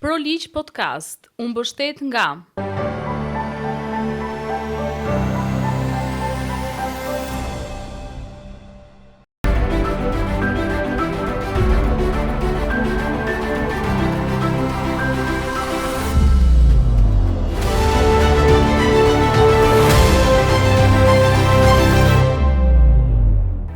ProLigj Podcast, u mbështet nga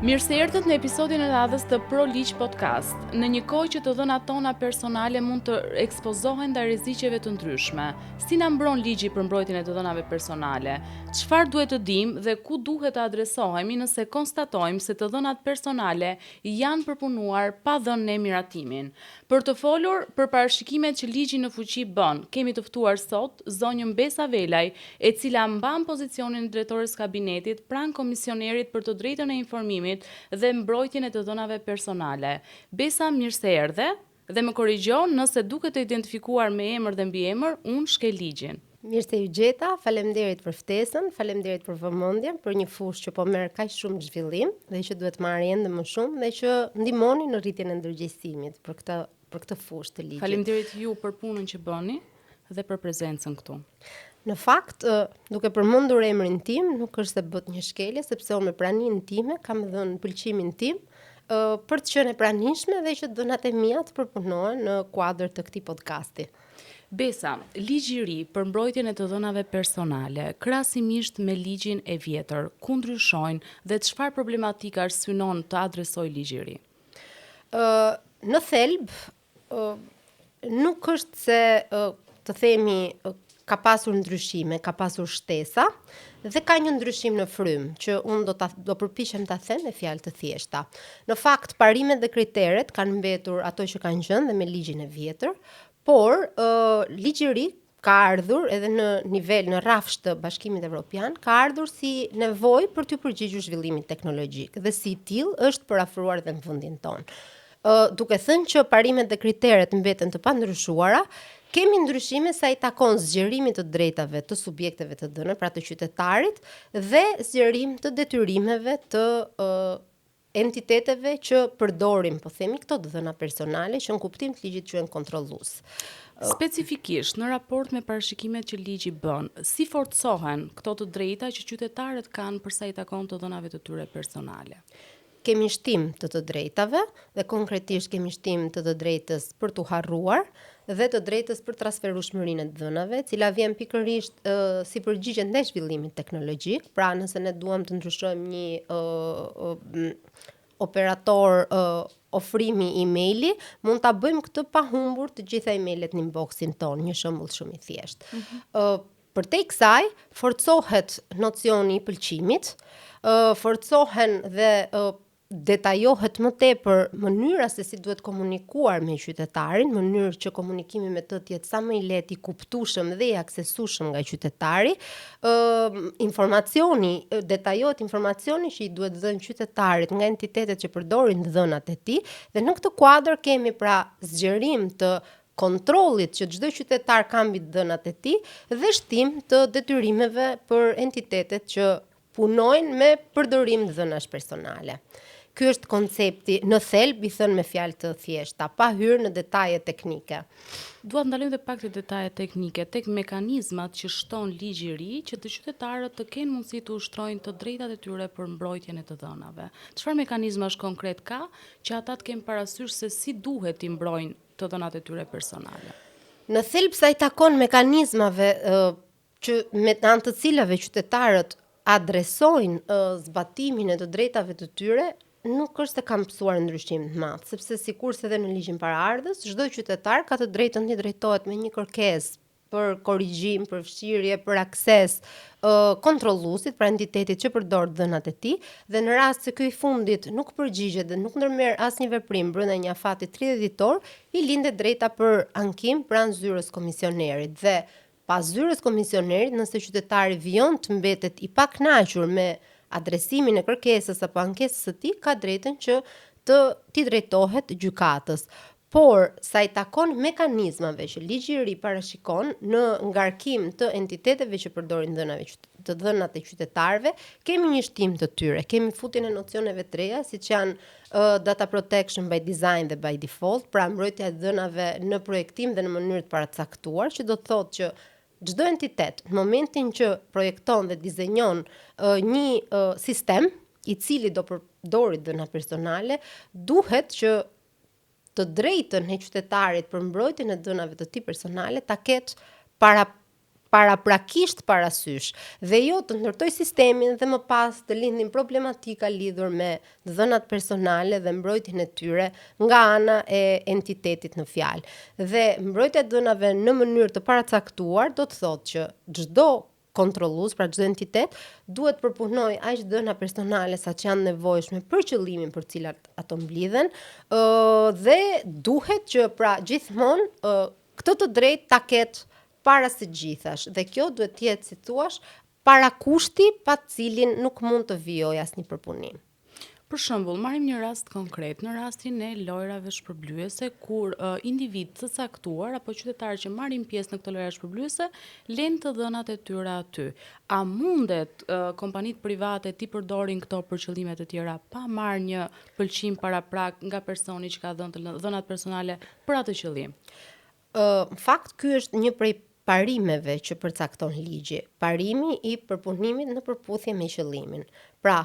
Mirë se erdhët në episodin e radhës të ProLigj Podcast. Në një kohë që të dhënat tona personale mund të ekspozohen ndaj rreziqeve të ndryshme, si na mbron ligji për mbrojtjen e të dhënave personale? Çfarë duhet të dimë dhe ku duhet të adresohemi nëse konstatojmë se të dhënat personale janë përpunuar pa dhënë ne miratimin? Për të folur për parashikimet që ligji në fuqi bën, kemi të ftuar sot zonjën Besa Velaj, e cila mban pozicionin e drejtores kabinetit pranë komisionerit për të drejtën e informimit dhe mbrojtjen e të dhënave personale. Besa, mirë se erdhe dhe më korrigjo nëse duket të identifikuar me emër dhe mbiemër, unë shkel ligjin. Mirë se ju gjeta, faleminderit për ftesën, faleminderit për vëmendjen, për një fushë që po merr kaq shumë zhvillim dhe që duhet marrë ende më shumë dhe që ndihmoni në rritjen e ndërgjegjësimit për këtë fushë të ligjit. Faleminderit ju për punën që bëni dhe për prezencën këtu. Në fakt, duke përmendur emrin tim, nuk është se bët një shkelje, sepse unë me praninë time kam dhënë pëlqimin tim për të qenë e pranishme dhe që dhënat e mia të përpunohen në kuadër të këtij podcasti. Besa, ligji i ri për mbrojtjen e të dhënave personale, krahasimisht me ligjin e vjetër, ku ndryshojnë dhe çfarë problematika arsynon të adresojë ligji i ri? Në thelb, nuk është se të themi ka pasur ndryshime, ka pasur shtesa dhe ka një ndryshim në frym që unë do përpiqem ta them me fjalë të thjeshta. Në fakt, parimet dhe kriteret kanë mbetur ato që kanë qenë dhe me ligjin e vjetër, por ligji i ri ka ardhur edhe në rrafsh të Bashkimit Evropian, ka ardhur si nevojë për të përgjigjur zhvillimit teknologjik dhe si i tillë është përafruar dhe në vendin tonë. Duke thënë që parimet dhe kriteret mbeten të pandryshuara, kemi ndryshime sa i takon zgjerimit të drejtave të subjekteve të dhëna, pra të qytetarit, dhe zgjerim të detyrimeve të entiteteve që përdorin, po themi, këto të dhëna personale që në kuptim të ligjit quhen kontrollues. Specifikisht në raport me parashikimet që ligji bën, si forcohen këto të drejta që qytetarët kanë për sa i takon të dhënave të tyre personale? Kemi shtim të drejtave dhe konkretisht kemi shtim të drejtës për t'u harruar dhe të drejtës për transferueshmërinë e dhënave, cila vjen pikërisht si përgjigje ndaj zhvillimit teknologjik. Pra, nëse ne duam të ndryshojmë një operator ofrimi emaili, mund ta bëjmë këtë pa humbur të gjitha emailet në inboxin ton, një shembull shumë i thjeshtë. Përtej kësaj, forcohet nocioni i pëlqimit, forcohen dhe detajohet më tepër mënyra se si duhet komunikuar me qytetarin, mënyrë që komunikimi me të jetë sa më i lehtë, i kuptueshëm dhe i aksesueshëm nga qytetari. Detajohet informacioni që i duhet dhënë qytetarit nga entitetet që përdorin dhënat e tij, dhe në këtë kuadër kemi pra zgjerim të kontrollit që çdo qytetar ka mbi dhënat e tij dhe shtim të detyrimeve për entitetet që punojnë me përdorim dhënash personale. Ky është koncepti në thelb, i thënë me fjalë të thjeshta, pa hyrë në detaje teknike. Dua të ndalojmë edhe pak te detajet teknike, tek mekanizmat që shton ligji i ri që të qytetarët të kenë mundësi të ushtrojnë të drejtat e tyre për mbrojtjen e të dhënave. Çfarë mekanizmash konkret ka që ata të kenë parasysh se si duhet t'i mbrojnë të dhënat e tyre personale? Në thelb sa i takon mekanizmave që me anë të cilave qytetarët adresojnë zbatimin e të drejtave të tyre, nuk është se kam pësuar ndryshim të madh, sepse sikurse edhe në ligjin paraardhës, çdo qytetar ka të drejtën të drejtohet me një kërkesë për korrigjim, për fshirje, për akses kontrolluesit, pra entitetit që përdor dhënat e tij, dhe në rast se ky i fundit nuk përgjigjet dhe nuk ndërmerr asnjë veprim brenda një afati 30 ditor, i lindet drejta për ankim pranë zyrës komisionerit dhe pas zyrës komisionerit, nëse qytetari vijon të mbetet i pakënaqur me adresimin e kërkesës apo ankesës së tij, ka drejtën që t'i drejtohet gjykatës. por sa i takon mekanizmave që ligji i ri parashikon në ngarkim të entiteteve që përdorin të dhënat e qytetarëve, kemi një shtim të tyre, kemi futjen e nocioneve të reja, siç janë data protection by design dhe by default, pra mbrojtja e dhënave në projektim dhe në mënyrë të paracaktuar, që do të thotë që çdo entitet në momentin që projekton dhe dizenjon një sistem i cili do përdori dhëna personale, duhet që të drejtën e qytetarit për mbrojtjen e dhënave të tij personale ta ketë paraprakisht parasysh dhe jo të ndërtoj sistemin dhe më pas të lindin problematika lidhur me dhënat personale dhe mbrojtjen e tyre nga ana e entitetit në fjalë. Dhe mbrojtja e dhënave në mënyrë të paracaktuar do të thotë që çdo kontrollues, pra çdo entitet, duhet përpunoj aq dhëna personale sa që janë nevojshme për qëllimin për cilat ato mblidhen, dhe duhet që pra gjithmonë këtë të drejtë ta ketë para së gjithash. Dhe kjo duhet të jetë, si thua, parakushti pa të cilin nuk mund të vijojë asnjë përpunim. Për shembull, marrim një rast konkret, në rastin e lojrave shpërblyese, kur individ të caktuar apo qytetarë që marrin pjesë në këto lojra shpërblyese lënë të dhënat e tyre aty. A mundet kompanitë private të përdorin këto për qëllime të tjera pa marrë një pëlqim paraprak nga personi që ka dhënë dhënat personale për atë qëllim? Në fakt, ky është një prej parimeve që përcakton ligji, parimi i përpunimit në përputhje me qëllimin. Pra,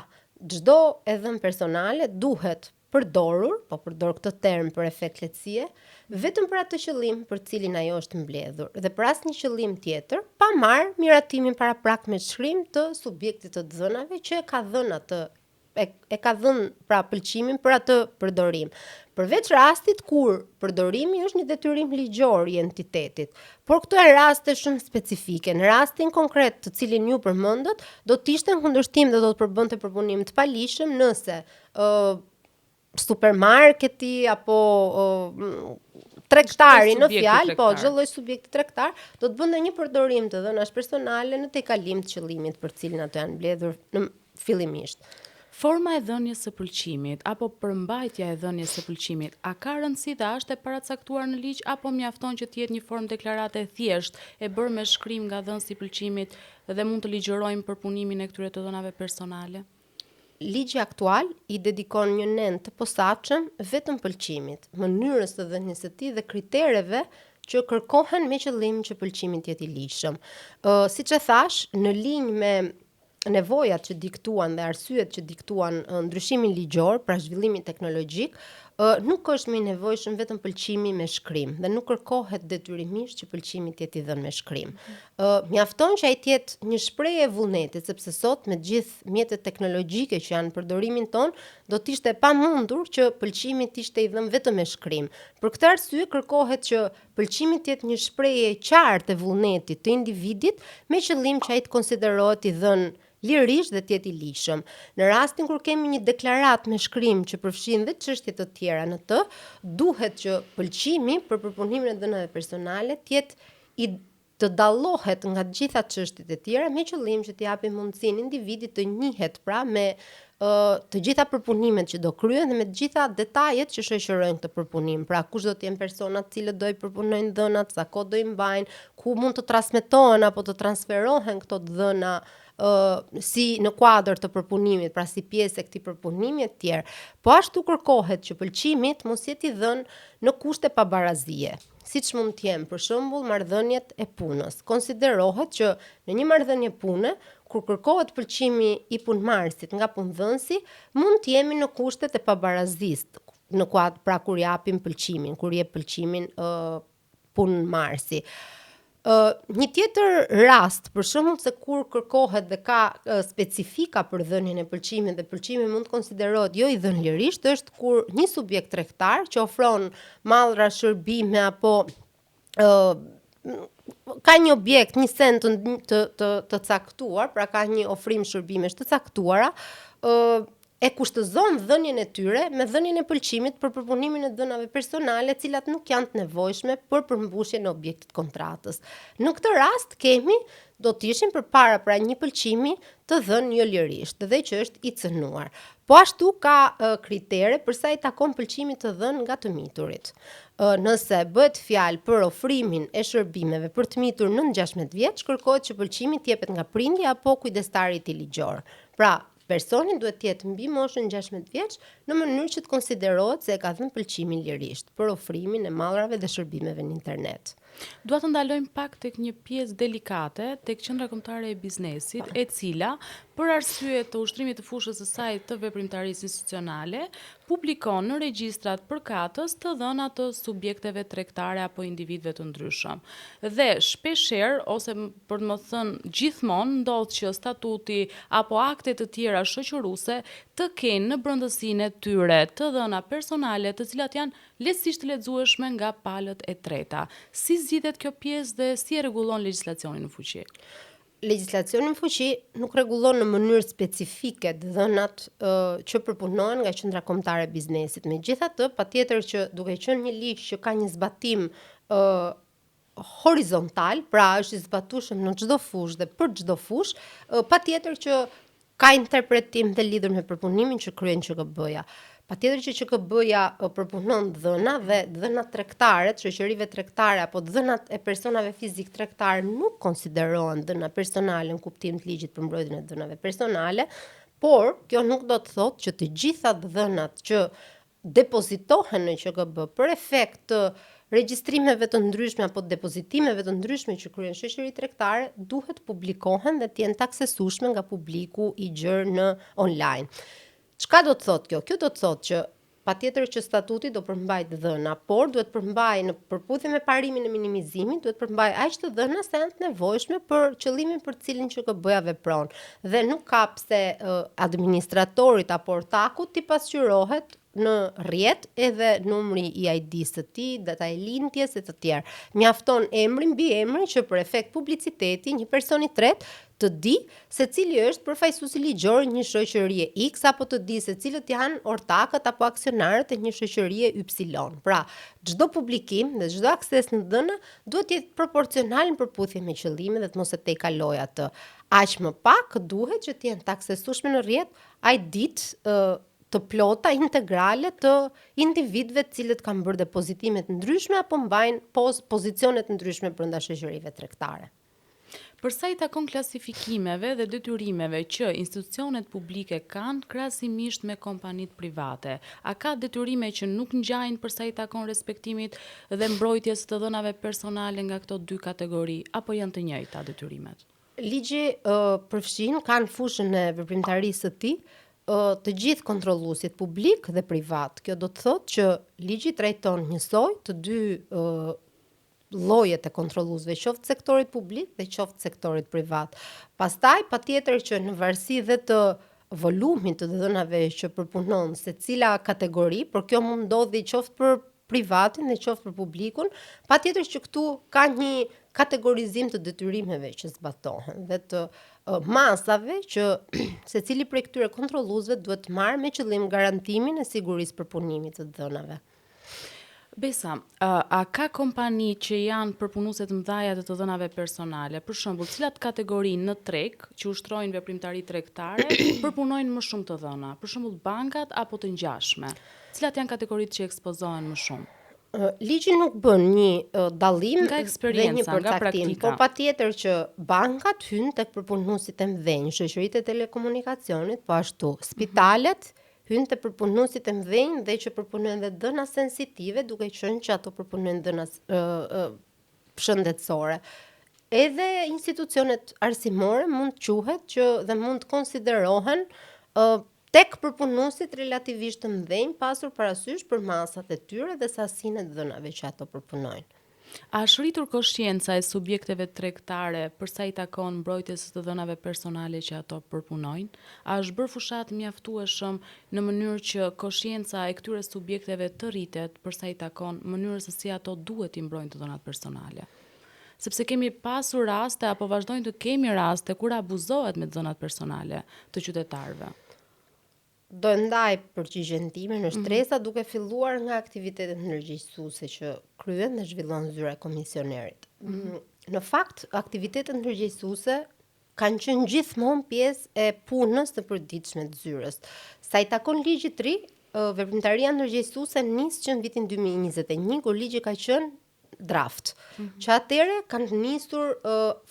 çdo e dhënë personale duhet përdorur, po përdor këtë term për efekt lehtësie, vetëm për atë qëllim për cilin ajo është mbledhur dhe për asnjë qëllim tjetër, pa marrë miratimin paraprak me shkrim të subjektit të dhënave që ka dhënë atë ka dhënë pra pëlqimin për atë përdorim. Përveç rastit kur përdorimi është një detyrim ligjor i entitetit. Por këto janë raste shumë specifike. Në rastin konkret të cilin ju përmendët, do të ishte në kundërshtim dhe do të përbënte përpunim të palishëm nëse supermarketi apo tregtari në fjalë, po çdo lloj subjekti tregtar do të bënte një përdorim të dhënash personale në tejkalim të qëllimit për cilin ato janë mbledhur në fillimisht. Forma e dhënies së pëlqimit apo përmbajtja e dhënies së pëlqimit, a ka rëndësi dhe është e paracaktuar në ligj apo mjafton që të jetë një formë deklarate thjesht e bërë me shkrim nga dhënësi i pëlqimit dhe mund të ligjërojmë përpunimin e këtyre të dhënave personale? Ligji aktual i dedikon një nen të posaçëm vetëm pëlqimit, mënyrës së dhënies së tij dhe kritereve që kërkohen me qëllim që pëlqimi të jetë i ligjshëm. Siç e thash, në linjë me nevojat që diktuan dhe arsyet që diktuan ndryshimin ligjor, pra zhvillimin teknologjik, nuk është më i nevojshëm vetëm pëlqimi me shkrim dhe nuk kërkohet detyrimisht që pëlqimi të jetë i dhënë me shkrim. Mjafton që ai të jetë një shprehje e vullnetit, sepse sot me gjithë mjetet teknologjike që janë në përdorimin ton, do të ishte pamundur që pëlqimi të ishte i dhënë vetëm me shkrim. Për këtë arsye kërkohet që pëlqimi të jetë një shprehje e qartë e vullnetit të individit me qëllim që ai të konsiderohet i dhënë lirisht dhe të jetë i ligjshëm. Në rastin kur kemi një deklarat me shkrim që përfshin dhe çështje të tjera në të, duhet që pëlqimi për përpunimin e dhënave personale të dallohet nga të gjitha çështjet e tjera me qëllim që të japi mundësinë individit të njihet pra me të gjitha përpunimet që do kryen dhe me të gjitha detajet që shoqërojnë këtë përpunim. Pra kush do të jenë personat të cilët do i përpunojnë dhënat, sa kohë do i mbajnë, ku mund të transmetohen apo të transferohen këto dhëna si në kuadër të përpunimit, pra si pjesë e këtij përpunimi e tjerë. Po ashtu kërkohet që pëlqimit mos jetë i dhënë në kushte pabarazie. Siç mund të jenë për shembull marrëdhëniet e punës. Konsiderohet që në një marrëdhënie pune, kur kërkohet pëlqimi i punëmarrësit nga punëdhënësi, mund të jemi në kushtet e pabarazisë, në kuadër pra kur japim pëlqimin, kur jep pëlqimin punëmarrësi. Një tjetër rast, për shembull se kur kërkohet dhe ka specifika për dhënien e pëlqimit dhe pëlqimi mund të konsiderohet jo i dhënë lirisht, është kur një subjekt tregtar që ofron mallra, shërbime apo ka një objekt, një sen të caktuar, pra ka një ofrim shërbimesh të caktuara, e kushtëzon dhënien e tyre me dhënien e pëlqimit për përpunimin e dhënave personale, cilat nuk janë të nevojshme për përmbushjen e objektit kontratës. Në këtë rast kemi do të ishin përpara pra një pëlqimi të dhënë jo lirisht dhe që është i cënuar. Po ashtu ka kritere për sa i takon pëlqimit të dhënë nga të miturit. Nëse bëhet fjalë për ofrimin e shërbimeve për të mitur nën 16 vjeç, kërkohet që pëlqimi të jepet nga prindi apo kujdestari i tij ligjor. Pra, personi duhet të jetë mbi moshën 16 vjeç në mënyrë që të konsiderohet se e ka dhënë pëlqimin lirisht për ofrimin e mallrave dhe shërbimeve në internet. Dua të ndalojmë pak tek një pjesë delikate, tek qendra kombëtare e biznesit, e cila, për arsye të ushtrimit të fushës së saj të veprimtarisë institucionale, publikon në regjistrat përkatës të dhëna të subjekteve tregtare apo individëve të ndryshëm. Dhe shpeshherë, ose për të më thënë gjithmonë, ndodh që statuti apo akte të tjera shoqëruese të kenë në brendësinë e tyre të dhëna personale të cilat janë lehtësisht të lexueshme nga palët e treta. Si zgjidhet kjo pjesë dhe si e rregullon legjislacioni në fuqi? Legjislacioni në fuqi nuk rregullon në mënyrë specifike dhënat që përpunohen nga qendra kombëtare e biznesit. Megjithatë, patjetër që duke qenë një ligj që ka një zbatim horizontal, pra është i zbatueshëm në çdo fushë dhe për çdo fushë, patjetër që ka interpretim dhe lidhur me përpunimin që kryen QKB-ja. Patjetër që QKB-ja përpunon dhëna dhe dhënat tregtare, shoqërive tregtare apo dhënat e personave fizik tregtare nuk konsiderohen dhëna personale në kuptim të ligjit për mbrojtjen e dhënave personale, por kjo nuk do të thotë që të gjitha dhënat që depozitohen në QKB për efekt të regjistrimeve të ndryshme apo depozitimeve të ndryshme që kryen shoqëritë tregtare duhet publikohen dhe të jenë të aksesueshme nga publiku i gjerë në online. Çka do të thotë kjo? Kjo do të thotë që patjetër që statuti do përmbajë dhëna, por duhet përmbajë në përputhje me parimin e minimizimit, duhet përmbajë aq të dhëna sa janë të nevojshme për qëllimin për të cilin QKB-ja vepron. Dhe nuk ka pse administratorit apo ortakut t'i pasqyrohet në rrjet edhe numri i ID-s së tij, data e lindjes e të tjerë. Mjafton emri mbi emrin që për efekt publiciteti një person i tretë të di se cili është përfaqësuesi ligjor një shoqërie X apo të di se cilët janë ortakët apo aksionarët e një shoqërie Y. Pra, çdo publikim dhe çdo akses në dhëna duhet të jetë proporcional në përputhje me qëllimin dhe të mos e tejkalojë atë. Aq më pak duhet që të jenë të aksesueshme në rrjet ID-t të plota integrale të individëve të cilët kanë bërë depozitime të ndryshme apo mbajnë pozicione të ndryshme brenda shoqërive tregtare. Për sa i takon klasifikimeve dhe detyrimeve që institucionet publike kanë krahasimisht me kompanitë private, a ka detyrime që nuk ngjajnë për sa i takon respektimit dhe mbrojtjes të dhënave personale nga këto dy kategori, apo janë të njëjta detyrimet? Ligji përfshin kanë fushën e veprimtarisë së tij të gjithë kontrolluesit publik dhe privat. Kjo do të thotë që ligji trajton njësoj të dy llojet e kontrolluesve, qoftë sektorit publik dhe qoftë sektorit privat. Pastaj, patjetër që në varësi dhe të volumit të dhënave që përpunon secila kategori, por kjo mund ndodhi qoftë për privatin dhe qoftë për publikun, patjetër që këtu ka një kategorizim të detyrimeve që zbatohen dhe të masave që secili prej këtyre kontrolluesve duhet të marrë me qëllim garantimin e sigurisë përpunimit të dhënave. Besa, a ka kompani që janë përpunuese të mëdha të dhënave personale, për shembull, cilat kategori në treg që ushtrojnë veprimtari tregtare përpunojnë më shumë të dhëna, për shembull bankat apo të ngjashme? Cilat janë kategoritë që ekspozohen më shumë? Ligji nuk bën një dallim nga eksperienca, nga praktika. Por patjetër që bankat hyjnë tek përpunuesit e mëdhenj, shoqëritë e telekomunikacionit, po ashtu spitalet hyjnë te përpunuesit e mëdhenj dhe që përpunojnë dhe dhëna sensitive, duke qenë që ato përpunojnë dhëna shëndetësore. Edhe institucionet arsimore mund quhet që dhe mund të konsiderohen tek përpunuesit relativisht të mëdhenj, pasur parasysh për masat e tyre dhe sasinë e dhënave që ato përpunojnë. A është rritur koscienca e subjekteve tregtare për sa i takon mbrojtjes së dhënave personale që ato përpunojnë? A është bërë fushat mjaftueshëm në mënyrë që koscienca e këtyre subjekteve të rritet për sa i takon mënyrës se si ato duhet i mbrojnë të dhënat personale? Sepse kemi pasur raste apo vazhdojnë të kemi raste kur abuzohet me dhënat personale të qytetarëve. do ndaj përgjigjen time në shtresa duke filluar nga aktivitetet ndërgjegjësuese që kryen dhe zhvillon zyra e komisionerit. Në fakt, aktivitetet ndërgjegjësuese kanë qenë gjithmonë pjesë e punës të përditshme të zyrës. Sa i takon ligjit të ri, veprimtaria ndërgjegjësuese nis që në vitin 2021, kur ligji ka qenë draft. Që atëre kanë nisur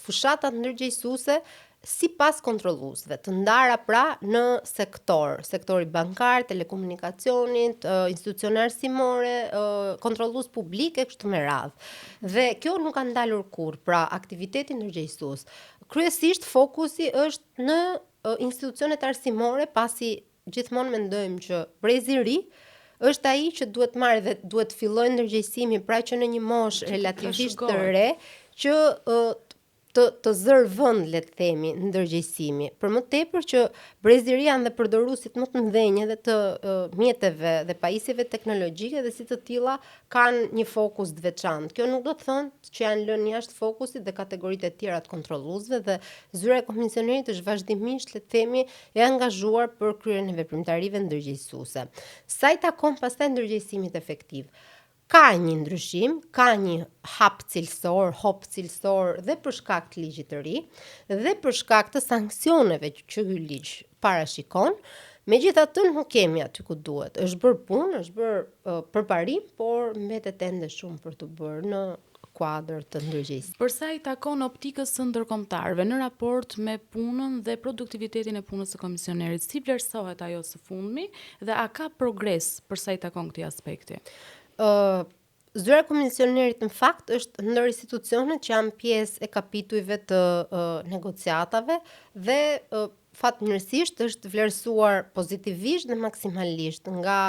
fushatat ndërgjegjësuese sipas kontrolluesve, të ndara pra në sektori bankar, telekomunikacionit, institucione arsimore, kontrollues publik e kështu me radhë. Dhe kjo nuk ka ndalur kurrë, pra aktiviteti ndërgjegjësues. Kryesisht fokusi është në institucionet arsimore, pasi gjithmonë mendojmë që brezi i ri është ai që duhet marrë dhe duhet fillojë ndërgjegjësimi, pra që në një moshë relativisht të re, që të zërë vënd, le të themi, ndërgjegjësimi. Për më tepër që breziria dhe përdoruesit më të mëdhenj dhe të mjeteve dhe pajisjeve teknologjike dhe si të tilla kanë një fokus të veçantë. Kjo nuk do të thonë që janë lënë jashtë fokusit dhe kategoritë e tjera të kontrolluesve dhe zyra e komisionerit është vazhdimisht, le të themi, e angazhuar për kryerjen e veprimtarive ndërgjegjësuese. Sa i takon pastaj ndërgjegjësimit efektiv, ka një ndryshim, ka një hop cilësor dhe për shkak të ligjit të ri dhe për shkak të sanksioneve që ky ligj parashikon. Megjithatë nuk kemi aty ku duhet. Është bërë punë, është bërë përparim, por mbetet ende shumë për të bërë në kuadër të ndërgjegjësimit. Për sa i takon optikës së ndërkombëtarëve në raport me punën dhe produktivitetin e punës së komisionerit, si vlerësohet ajo së fundmi dhe a ka progres për sa i takon këtij aspekti? Zyra e komisionerit në fakt është ndër institucionet që janë pjesë e kapitujve të negociatave dhe fatmirësisht është vlerësuar pozitivisht dhe maksimalisht nga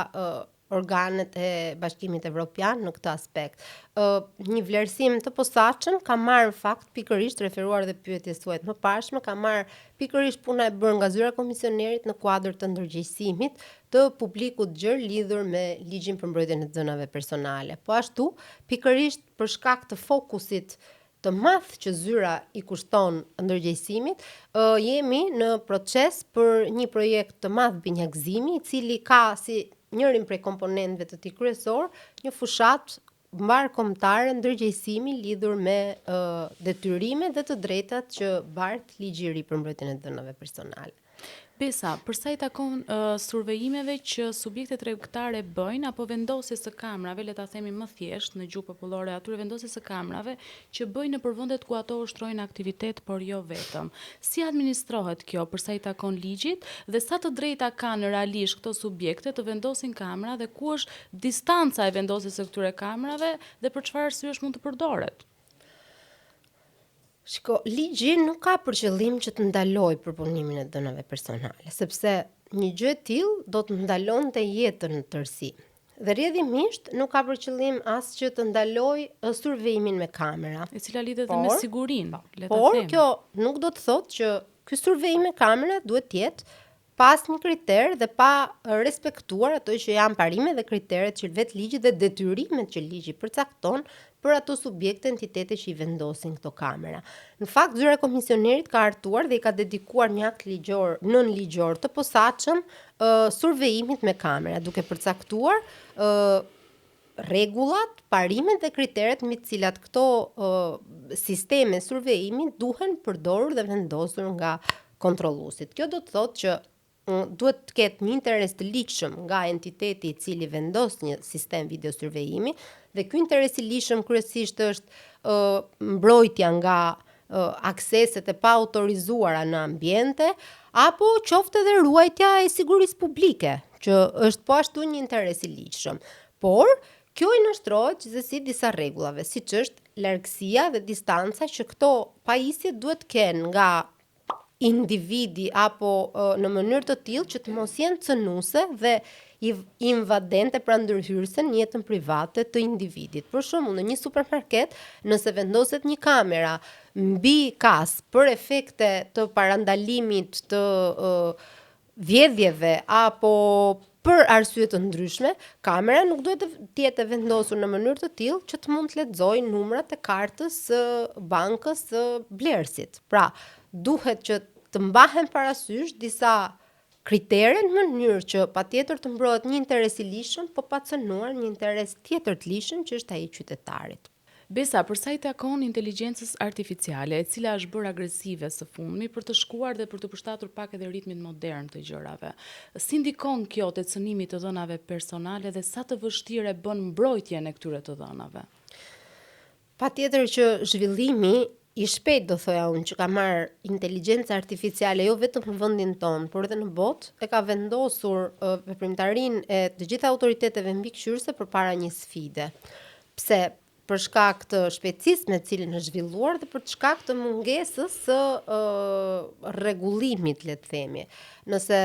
organet e Bashkimit Evropian në këtë aspekt. Një vlerësim të posaçëm ka marrë në fakt pikërisht referuar dhe pyetjes suaj më parshme, ka marrë pikërisht puna e bërë nga zyra e komisionerit në kuadër të ndërgjegjësimit të publikut gjerë lidhur me ligjin për mbrojtjen e dhënave personale. Po ashtu, pikërisht për shkak të fokusit të madh që zyra i kushton ndërgjegjësimit, jemi në proces për një projekt të madh binjakëzimi, i cili ka si njërin prej komponentëve të tij kryesor një fushat mbar kombëtare ndërgjegjësimi lidhur me detyrimet dhe të drejtat që bart ligji i ri për mbrojtjen e dhënave personale. Besa, për sa i takon survejimeve që subjektet tregtare bëjnë apo vendosjes së kamrave, le ta themi më thjesht në gjuhë popullore, atyre vendosjes së kamrave që bëjnë në vendet ku ato ushtrojnë aktivitet, por jo vetëm. Si administrohet kjo për sa i takon ligjit dhe sa të drejta kanë realisht këto subjekte të vendosin kamra dhe ku është distanca e vendosjes së këtyre kamrave dhe për çfarë arsyesh mund të përdoret? Shiko, ligji nuk ka për qëllim që të ndalojë përpunimin e dhënave personale, sepse një gjë e tillë do të ndalonte jetën në tërësi. Dhe rrjedhimisht nuk ka për qëllim as që të ndalojë survejimin me kamera, e cila lidhet edhe me sigurinë, le ta them. Por kjo nuk do të thotë që ky survejim me kamera duhet të jetë pas një kriter dhe pa respektuar ato që janë parimet dhe kriteret që vetë ligji dhe detyrimet që ligji përcakton për ato subjekte entitete që i vendosin këto kamera. Në fakt, zyra e komisionerit ka hartuar dhe i ka dedikuar një akt ligjor, nënligjor të posaçëm survejimit me kamera, duke përcaktuar rregullat, parimet dhe kriteret mbi të cilat këto sisteme survejimi duhen përdorur dhe vendosur nga kontrolluesit. Kjo do të thotë që duhet të ketë një interes të ligjshëm nga entiteti i cili vendos një sistem video survejimi dhe ky interes i ligjshëm kryesisht është mbrojtja nga akseset e pa autorizuara në ambiente apo qoftë edhe ruajtja e sigurisë publike, që është po ashtu një interes i ligjshëm. Por kjo i nështrohet gjithsesi disa rregullave, siç është largësia dhe distanca që këto pajisje duhet kenë nga individi apo në mënyrë të tillë që të mos jenë cënuese dhe invadente pra ndërhyrëse në jetën private të individit. Për shembull, në një supermarket, nëse vendoset një kamera mbi kasë për efekte të parandalimit të vjedhjeve apo për arsye të ndryshme, kamera nuk duhet të jetë vendosur në mënyrë të tillë që të mund të lexojë numrat e kartës së bankës së blerësit. Pra, duhet që të mbahen parasysh disa kritere në mënyrë që patjetër të mbrohet një interes i lishëm, po pa cënuar një interes tjetër të lishëm që është ai i qytetarit. Besa, përsa i takon inteligjencës artificiale, e cila është bërë agresive së fundmi për të shkuar dhe për të përshtatur pak edhe ritmin modern të gjërave. Si ndikon kjo te cënimi të dhënave personale dhe sa të vështirë bën mbrojtjen e këtyre të dhënave? Patjetër që zhvillimi i shpejt, do thoja unë, që ka marrë inteligjenca artificiale jo vetëm në vendin tonë, por edhe në botë, e ka vendosur veprimtarinë e të gjitha autoriteteve mbikëqyrëse përpara një sfide. Pse? Për shkak të shpejtësisë me cilën është zhvilluar dhe për shkak të mungesës së rregullimit, le të themi. Nëse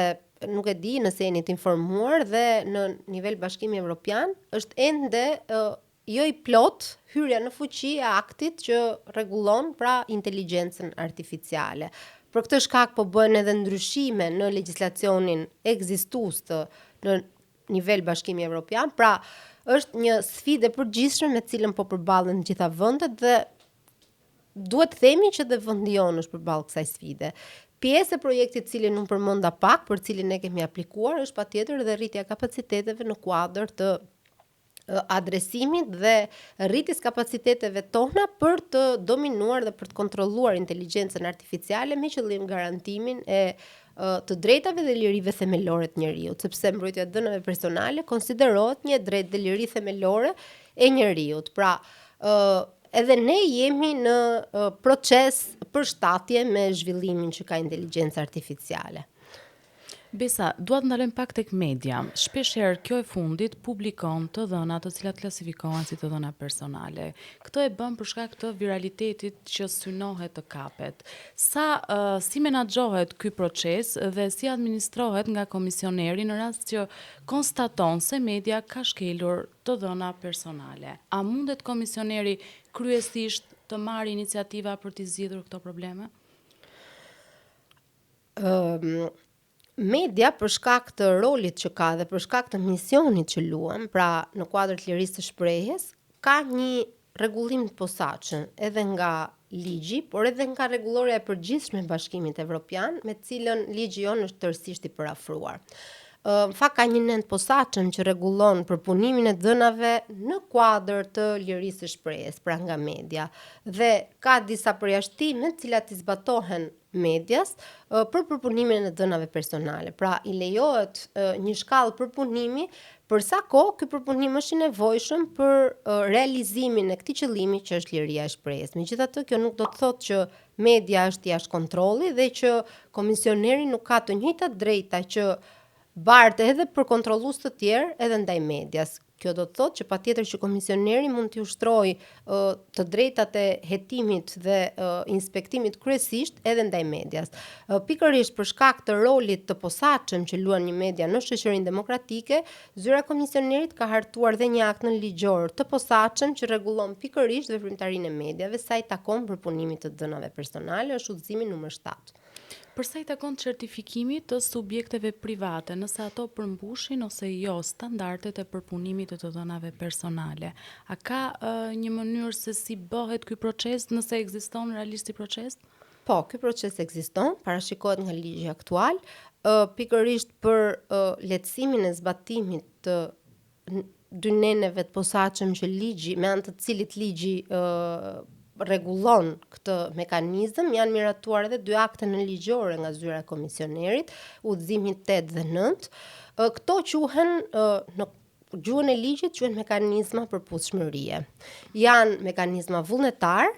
nuk e di, nëse jeni të informuar dhe në nivel Bashkimi Evropian është ende jo i plot hyrja në fuqi e aktit që rregullon pra inteligjencën artificiale. Për këtë shkak po bëhen edhe ndryshime në legjislacionin ekzistues në nivel Bashkimi Evropian, pra është një sfidë e përgjithshme me cilën po përballen të gjitha vendet dhe duhet të themi që dhe vendi jonë është përballë kësaj sfide. Pjesë e projektit cilin unë përmenda pak, për cilin ne kemi aplikuar, është patjetër edhe rritja e kapaciteteve në kuadër të adresimit dhe rritjes kapaciteteve tona për të dominuar dhe për të kontrolluar inteligjencën artificiale me qëllim garantimin e të drejtave dhe lirive themelore të njeriut, sepse mbrojtja e dhënave personale konsiderohet një drejtë dhe liri themelore e njeriut. Pra, edhe ne jemi në proces përshtatje me zhvillimin që ka inteligjenca artificiale. Besa, dua të ndalojmë pak tek media. Shpeshherë kjo e fundit publikon të dhëna të cilat klasifikohen si të dhëna personale. Këtë e bën për shkak të viralitetit që synohet të kapet. Si menaxhohet ky proces dhe si administrohet nga komisioneri në rast që konstaton se media ka shkelur të dhëna personale? A mundet komisioneri kryesisht të marrë iniciativa për të zgjidhur këto probleme? Media, për shkak të rolit që ka dhe për shkak të misionit që luan, pra në kuadër të lirisë së shprehjes, ka një rregullim të posaçëm edhe nga ligji, por edhe nga rregullorja e përgjithshme e Bashkimit Evropian, me cilën ligji jonë është tërësisht i parafruar. Në fakt ka një nek posaçëm që rregullon përpunimin e dhënave në kuadër të lirisë së shprehjes, pra nga media, dhe ka disa përjashtime të cilat i zbatohen medias për përpunimin e dhënave personale. Pra i lejohet një shkallë përpunimi për sa kohë ky përpunim është i nevojshëm për realizimin e këtij qëllimi që është liria e shprehjes. Megjithatë, kjo nuk do të thotë që media është jashtë kontrolli dhe që komisioneri nuk ka të njëjtat drejta që bartë edhe për kontrollues të tjerë edhe ndaj medias. Kjo do të thotë që patjetër që komisioneri mund t'i ushtrojë të drejtat e hetimit dhe inspektimit kryesisht edhe ndaj medias. Pikërisht për shkak të rolit të posaçëm që luan një media në shoqërinë demokratike, zyra e komisionerit ka hartuar dhe një akt nënligjor të posaçëm që rregullon pikërisht veprimtarinë e mediave, sa i takon përpunimit të dhënave personale, është udhëzimi numër 7. Përsa i takon certifikimit të subjekteve private, nëse ato përmbushin ose jo standardet e përpunimit të dhënave personale, a ka një mënyrë se si bëhet ky proces, nëse ekziston realisht i proces? Po, ky proces ekziston, parashikohet nga ligji aktual, pikërisht për lehtësimin e zbatimit të dyneneve të posaçëm që ligji, me anë të cilit ligji rregullon këtë mekanizëm, janë miratuar edhe 2 akte nënligjore nga zyra e komisionerit, udhëzimi 8 dhe 9. Këto quhen në gjuhën e ligjit quhen mekanizma përputhshmërie. Janë mekanizma vullnetar,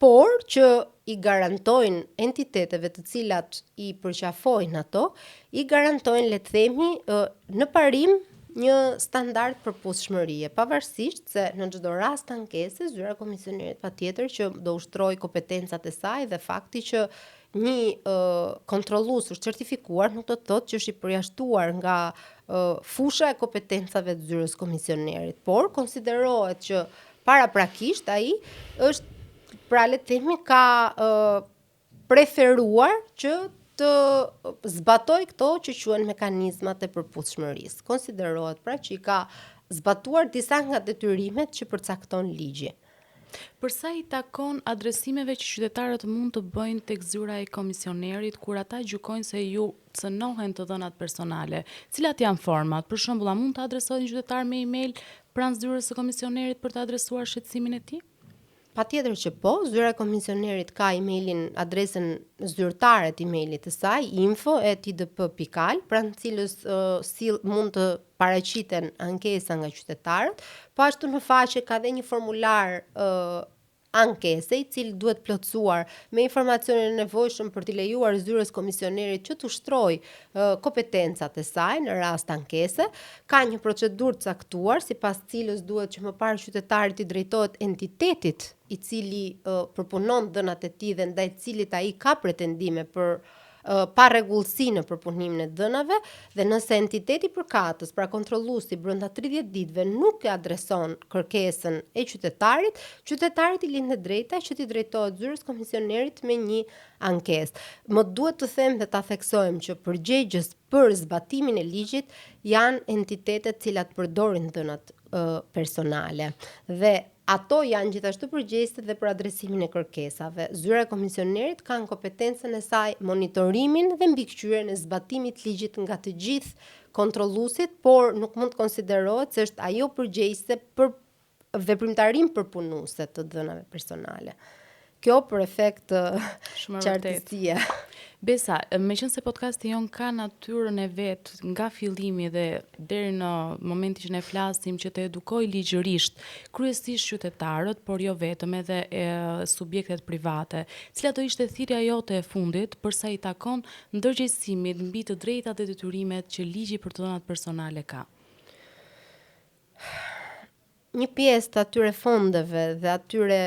por që i garantojnë entiteteve të cilat i përqafojnë ato, i garantojnë, le të themi, në parim një standard përputhshmërie, pavarësisht se në çdo rast ankese zyra e komisionerit patjetër që do ushtrojë kompetencat e saj dhe fakti që një kontrollues është certifikuar nuk do të thotë që është i përjashtuar nga fusha e kompetencave të zyrës komisionerit, por konsiderohet që paraprakisht ai është, pra le të themi, ka preferuar që të zbatoj këto që quhen mekanizmat e përputhshmërisë. Konsiderohet pra që i ka zbatuar disa nga detyrimet që përcakton ligji. Përsa i takon adresimeve që qytetarët mund të bëjnë tek zyra e komisionerit kur ata gjykojnë se ju cënohen të dhënat personale, cilat janë format? Për shembull, a mund të adresohet një qytetar me email pranë zyrës së komisionerit për të adresuar shqetësimin e tij? Patjetër që po, zyra e komisionerit ka emailin, adresën zyrtare të emailit të saj, info@idp.al, pranë cilës mund të paraqiten ankesa nga qytetarët, po ashtu në faqe ka dhe një formular ankese i cili duhet plotësuar me informacionin e nevojshëm për t'i lejuar zyrës komisionerit që të ushtrojë kompetencat e saj në rast ankese. Ka një procedurë caktuar sipas cilës duhet që më parë qytetari të drejtohet entitetit i cili përpunon dhënat e tij dhe ndaj cilit ai ka pretendime për pa rregullsi në përpunimin e dhënave, dhe nëse entiteti përkatës, pra kontrolluesi, brenda 30 ditëve nuk e adreson kërkesën e qytetarit, qytetarit i lindet drejta që t'i drejtohet zyrës komisionerit me një ankesë. Më duhet të them dhe ta theksojmë që përgjegjës për zbatimin e ligjit janë entitetet cilat përdorin dhënat personale dhe ato janë gjithashtu përgjegjëse dhe për adresimin e kërkesave. Zyra e komisionerit ka në kompetencën e saj monitorimin dhe mbikëqyrjen e zbatimit ligjit nga të gjithë kontrolluesit, por nuk mund të konsiderohet se është ajo përgjegjëse për veprimtarinë përpunuese të dhënave personale. Kjo për efekt qartësie. Besa, meqense podcasti jon ka natyrën e vet nga fillimi dhe deri në momentin që ne flasim që të edukoj ligjërisht kryesisht qytetarët, por jo vetëm edhe subjektet private, cila do ishte thirrja jote e fundit përsa i takon ndërgjegjësimit mbi të drejtat dhe detyrimet që ligji për të dhënat personale ka? Një pjesë të atyre fondeve dhe atyre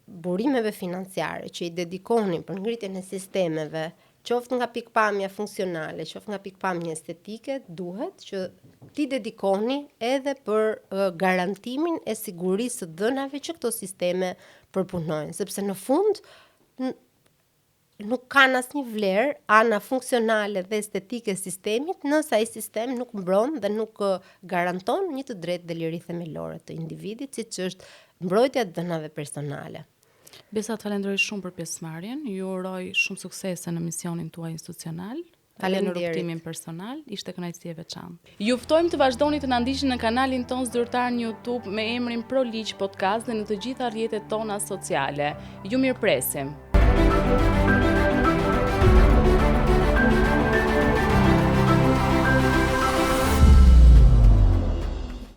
burimeve financiare që i dedikoni për ngritjen e sistemeve, qoftë nga pikpamja funksionale, qoftë nga pikpamja estetike, duhet që ti dedikoni edhe për garantimin e sigurisë së dhënave që këto sisteme përpunojnë, sepse në fund nuk kanë asnjë vlerë ana funksionale dhe estetike e sistemit nëse ai sistem nuk mbron dhe nuk garanton një të drejtë dhe liri themelore të individit, siç është mbrojtja e dhënave personale. Besa, të falenderoj shumë për pjesëmarrjen. Ju uroj shumë suksese në misionin tuaj institucional. Në rrugtimin personal, ishte kënaqësi e veçantë. Ju ftojmë të vazhdoni të na ndiqni në kanalin ton zyrtar në YouTube me emrin ProLigj Podcast dhe në të gjitha rrjetet tona sociale. Ju mirëpresim.